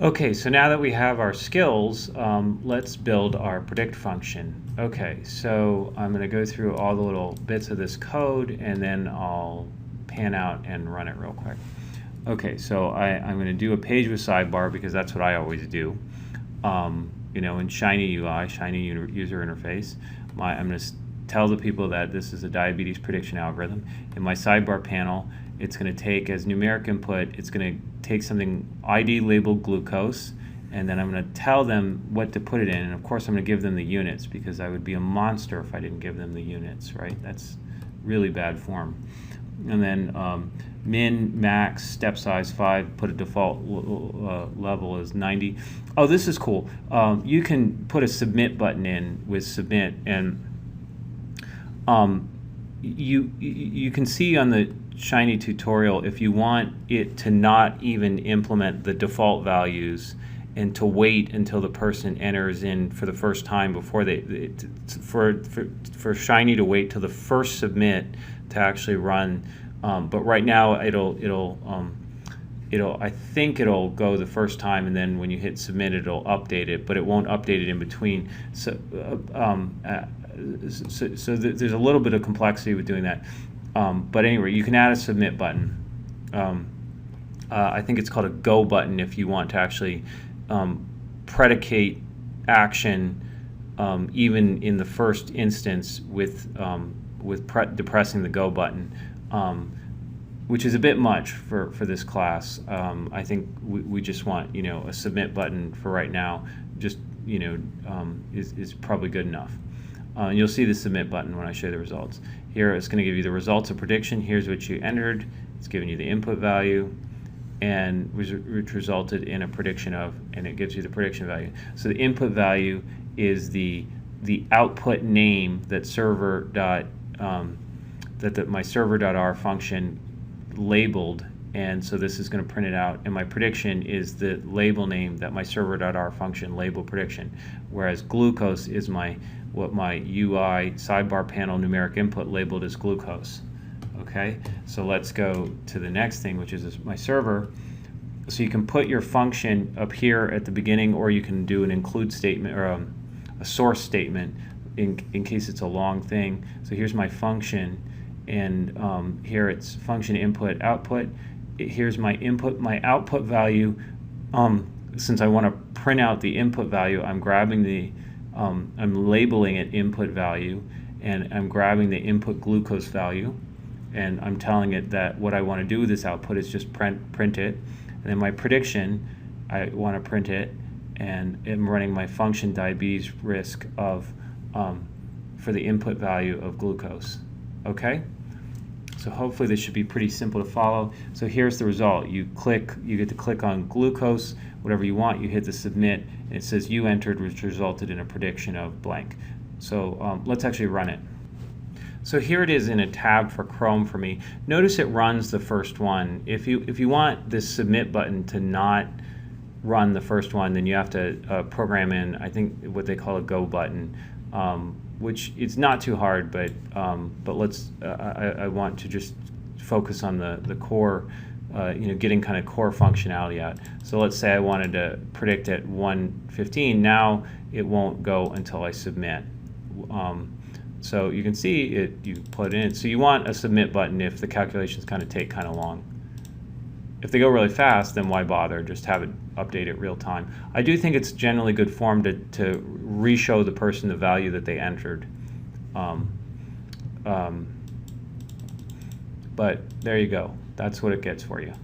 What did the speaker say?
Okay, so now that we have our skills, let's build our predict function. Okay, so I'm going to go through all the little bits of this code and then I'll pan out and run it real quick. Okay, so I'm going to do a page with sidebar because that's what I always do. You know, in Shiny UI, Shiny User Interface, I'm going to tell the people that this is a diabetes prediction algorithm. In my sidebar panel, it's going to take as numeric input, it's going to take something ID labeled glucose, and then I'm going to tell them what to put it in. And of course, I'm going to give them the units because I would be a monster if I didn't give them the units, right? That's really bad form. And then min, max, step size 5, put a default level as 90. Oh, this is cool. You can put a submit button in with submit, and you can see on the Shiny tutorial if you want it to not even implement the default values and to wait until the person enters in for the first time before for Shiny to wait till the first submit to actually run. But right now I think it'll go the first time, and then when you hit submit it'll update it, but it won't update it in between. So there's a little bit of complexity with doing that. But anyway, you can add a submit button. I think it's called a go button if you want to actually predicate action even in the first instance with depressing the go button, which is a bit much for this class. I think we just want, you know, a submit button for right now. Just, you know, is probably good enough. And you'll see the submit button when I show you the results. Here it's going to give you the results of prediction. Here's what you entered. It's giving you the input value, and which resulted in a prediction of, and it gives you the prediction value. So the input value is the output name that my server.r function labeled, and so this is going to print it out. And my prediction is the label name that my server.r function labeled prediction, whereas glucose is what my UI sidebar panel numeric input labeled as glucose. Okay, so let's go to the next thing, which is my server. So you can put your function up here at the beginning, or you can do an include statement or a source statement in case it's a long thing. So here's my function, and here it's function input output. Here's my input, my output value. Since I want to print out the input value, I'm grabbing I'm labeling it input value, and I'm grabbing the input glucose value, and I'm telling it that what I want to do with this output is just print it. And then my prediction, I want to print it, and I'm running my function diabetes risk of for the input value of glucose. Okay? So hopefully this should be pretty simple to follow. So here's the result. You get to click on glucose, whatever you want, you hit the submit, and it says you entered, which resulted in a prediction of blank. So let's actually run it. So here it is in a tab for Chrome for me. Notice it runs the first one. If you want this submit button to not run the first one, then you have to program in, I think, what they call a go button, which it's not too hard, but let's I want to just focus on the core, you know, getting kind of core functionality out. So let's say I wanted to predict at 1:15. Now it won't go until I submit. So you can see it. You put it in. So you want a submit button if the calculations take kind of long. If they go really fast, then why bother? Just have it update it real time. I do think it's generally good form to re-show the person the value that they entered. But there you go. That's what it gets for you.